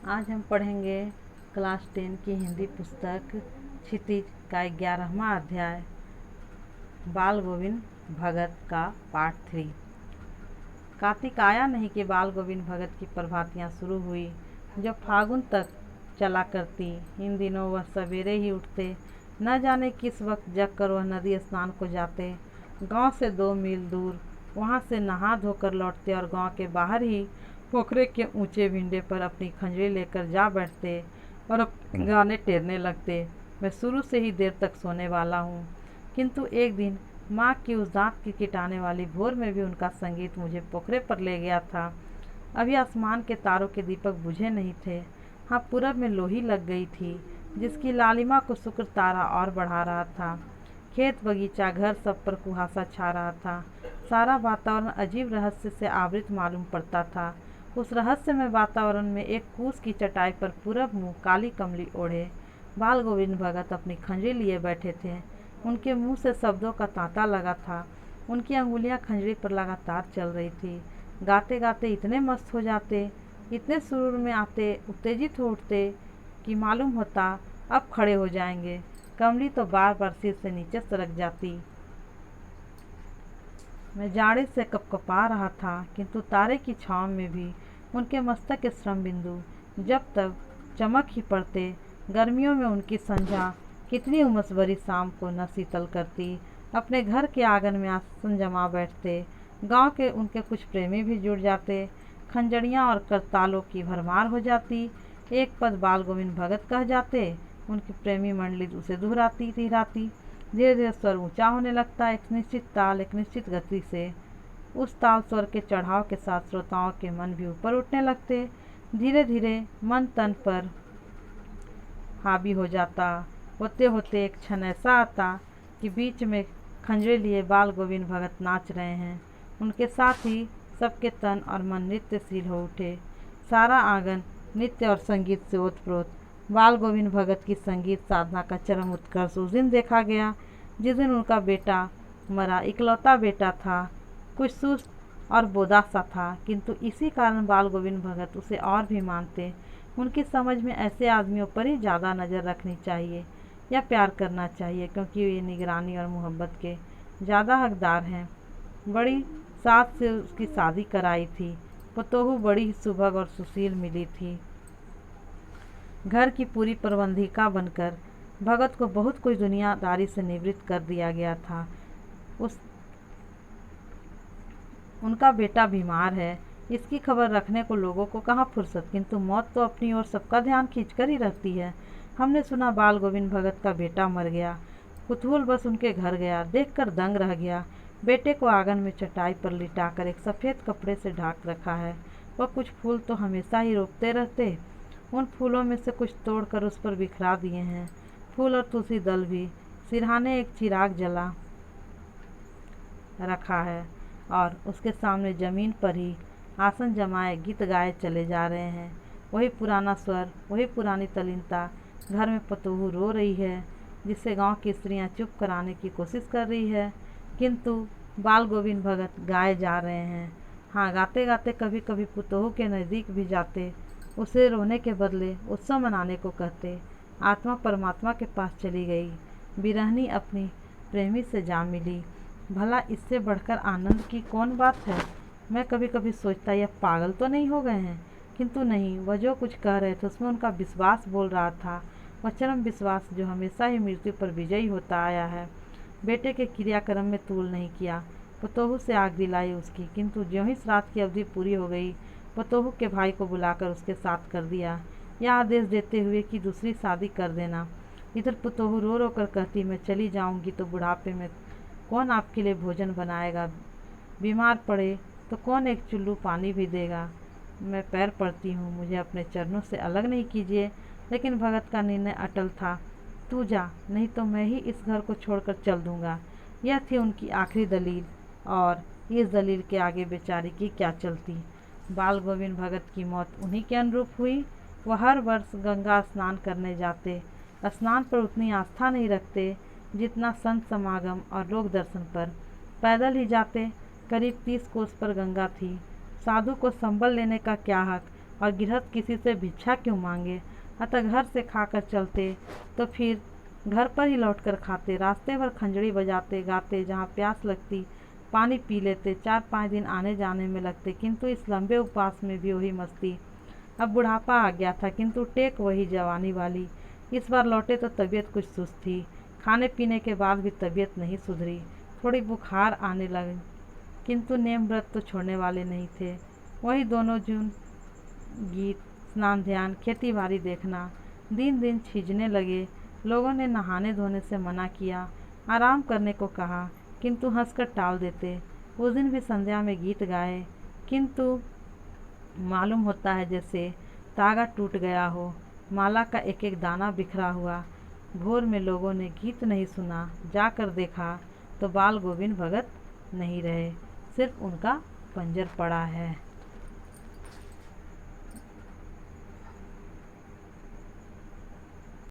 आज हम पढ़ेंगे क्लास 10 की हिंदी पुस्तक क्षितिज का 11वां अध्याय बाल गोविंद भगत का पार्ट 3। कार्तिक आया नहीं कि बाल गोविंद भगत की प्रभातियाँ शुरू हुई जो फागुन तक चला करती। इन दिनों वह सवेरे ही उठते, न जाने किस वक्त जगकर वह नदी स्नान को जाते। गांव से 2 मील दूर वहां से नहा धोकर लौटते और गांव के बाहर ही पोखरे के ऊंचे भिंडे पर अपनी खंजरी लेकर जा बैठते और गाने टेरने लगते। मैं शुरू से ही देर तक सोने वाला हूँ, किंतु एक दिन माँ की उस दांत की किटाने वाली भोर में भी उनका संगीत मुझे पोखरे पर ले गया था। अभी आसमान के तारों के दीपक बुझे नहीं थे। हाँ, पूरब में लोही लग गई थी जिसकी लालिमा को शुक्र तारा और बढ़ा रहा था। खेत, बगीचा, घर सब पर कुहासा छा रहा था। सारा वातावरण अजीब रहस्य से आवृत मालूम पड़ता था। उस रहस्यमय वातावरण में एक कूस की चटाई पर पूरब मुँह काली कमली ओढ़े बाल गोविंद भगत अपनी खंजरी लिए बैठे थे। उनके मुंह से शब्दों का तांता लगा था। उनकी अंगुलियां खंजरी पर लगातार चल रही थी। गाते गाते इतने मस्त हो जाते, इतने सुरूर में आते, उत्तेजित हो उठते कि मालूम होता अब खड़े हो जाएंगे। कमली तो बार बार सिर से नीचे सरक जाती। मैं जाड़े से कपकपा रहा था, किंतु तारे की छाँव में भी उनके मस्तक के श्रम बिंदु जब तक चमक ही पड़ते। गर्मियों में उनकी संध्या कितनी उमस भरी शाम को न शीतल करती। अपने घर के आंगन में आसन जमा बैठते। गांव के उनके कुछ प्रेमी भी जुड़ जाते। खंजड़ियाँ और करतालों की भरमार हो जाती। एक पद बाल गोविंद भगत कह जाते, उनकी प्रेमी मंडली उसे दोहराती तिहराती। धीरे धीरे स्वर ऊंचा होने लगता, एक निश्चित ताल, एक निश्चित गति से। उस ताल स्वर के चढ़ाव के साथ श्रोताओं के मन भी ऊपर उठने लगते। धीरे धीरे मन तन पर हावी हो जाता। होते होते एक क्षण ऐसा आता कि बीच में खंजरे लिए बाल गोविंद भगत नाच रहे हैं। उनके साथ ही सबके तन और मन नृत्यशील हो उठे। सारा आंगन नृत्य और संगीत से ओतप्रोत। बाल गोविंद भगत की संगीत साधना का चरम उत्कर्ष उस दिन देखा गया जिस दिन उनका बेटा मरा। इकलौता बेटा था, कुछ सुस्त और बोदा सा था, किंतु इसी कारण बाल गोविंद भगत उसे और भी मानते। उनकी समझ में ऐसे आदमियों पर ही ज़्यादा नज़र रखनी चाहिए या प्यार करना चाहिए, क्योंकि ये निगरानी और मोहब्बत के ज़्यादा हकदार हैं। बड़ी साथ से उसकी शादी कराई थी। पतोहू बड़ी ही सुभग और सुशील मिली थी। घर की पूरी प्रबंधिका बनकर भगत को बहुत कुछ दुनियादारी से निवृत्त कर दिया गया था। उनका बेटा बीमार है, इसकी खबर रखने को लोगों को कहाँ फुर्सत, किंतु मौत तो अपनी ओर सबका ध्यान खींचकर ही रहती है। हमने सुना बाल गोविंद भगत का बेटा मर गया। कुतूहल बस उनके घर गया, देखकर दंग रह गया। बेटे को आंगन में चटाई पर लिटाकर एक सफ़ेद कपड़े से ढाक रखा है। वह कुछ फूल तो हमेशा ही रोपते रहते। उन फूलों में से कुछ तोड़कर उस पर बिखरा दिए हैं। फूल और तुलसी दल भी। सिरहाने एक चिराग जला रखा है और उसके सामने जमीन पर ही आसन जमाए गीत गाए चले जा रहे हैं। वही पुराना स्वर, वही पुरानी तल्लीनता। घर में पतोहू रो रही है, जिससे गांव की स्त्रियां चुप कराने की कोशिश कर रही है, किंतु बाल गोविंद भगत गाए जा रहे हैं। हाँ, गाते गाते कभी कभी पतोहू के नज़दीक भी जाते। उसे रोने के बदले उत्सव मनाने को कहते। आत्मा परमात्मा के पास चली गई। बिरहनी अपनी प्रेमी से जा मिली। भला इससे बढ़कर आनंद की कौन बात है। मैं कभी कभी सोचता यह पागल तो नहीं हो गए हैं, किंतु नहीं, वह जो कुछ कह रहे थे उसमें उनका विश्वास बोल रहा था। वह चरम विश्वास जो हमेशा ही मृत्यु पर विजयी होता आया है। बेटे के क्रियाक्रम में तूल नहीं किया। पतोहू से आग दिलाई उसकी, किंतु ज्यों ही श्राद्ध की अवधि पूरी हो गई, पतोहू के भाई को बुलाकर उसके साथ कर दिया, यह आदेश देते हुए कि दूसरी शादी कर देना। इधर पतोहू रो रो कर कहती, मैं चली जाऊंगी तो बुढ़ापे में कौन आपके लिए भोजन बनाएगा, बीमार पड़े तो कौन एक चुल्लू पानी भी देगा। मैं पैर पड़ती हूँ, मुझे अपने चरणों से अलग नहीं कीजिए। लेकिन भगत का निर्णय अटल था। तू जा, नहीं तो मैं ही इस घर को छोड़कर चल दूंगा। यह थी उनकी आखिरी दलील, और इस दलील के आगे बेचारी की क्या चलती। बाल गोविंद भगत की मौत उन्हीं के अनुरूप हुई। वह हर वर्ष गंगा स्नान करने जाते। स्नान पर उतनी आस्था नहीं रखते जितना संत समागम और लोक दर्शन पर। पैदल ही जाते। करीब 30 कोस पर गंगा थी। साधु को संबल लेने का क्या हक, और गृहस्थ किसी से भिक्षा क्यों मांगे। अतः घर से खाकर चलते तो फिर घर पर ही लौटकर खाते, रास्ते भर खंजड़ी बजाते गाते, जहाँ प्यास लगती पानी पी लेते, 4-5 दिन आने जाने में लगते, किंतु इस लंबे उपवास में भी वही मस्ती। अब बुढ़ापा आ गया था किंतु टेक वही जवानी वाली। इस बार लौटे तो तबीयत कुछ सुस्त थी, खाने पीने के बाद भी तबीयत नहीं सुधरी, थोड़ी बुखार आने लगी, किंतु नेम व्रत तो छोड़ने वाले नहीं थे। वही दोनों जून गीत, स्नान ध्यान, खेती बाड़ी देखना। दिन दिन छीजने लगे। लोगों ने नहाने धोने से मना किया, आराम करने को कहा, किंतु हंसकर टाल देते। उस दिन भी संध्या में गीत गाए, किंतु मालूम होता है जैसे तागा टूट गया हो, माला का एक एक दाना बिखरा हुआ। भोर में लोगों ने गीत नहीं सुना, जाकर देखा तो बाल गोविंद भगत नहीं रहे, सिर्फ उनका पंजर पड़ा है।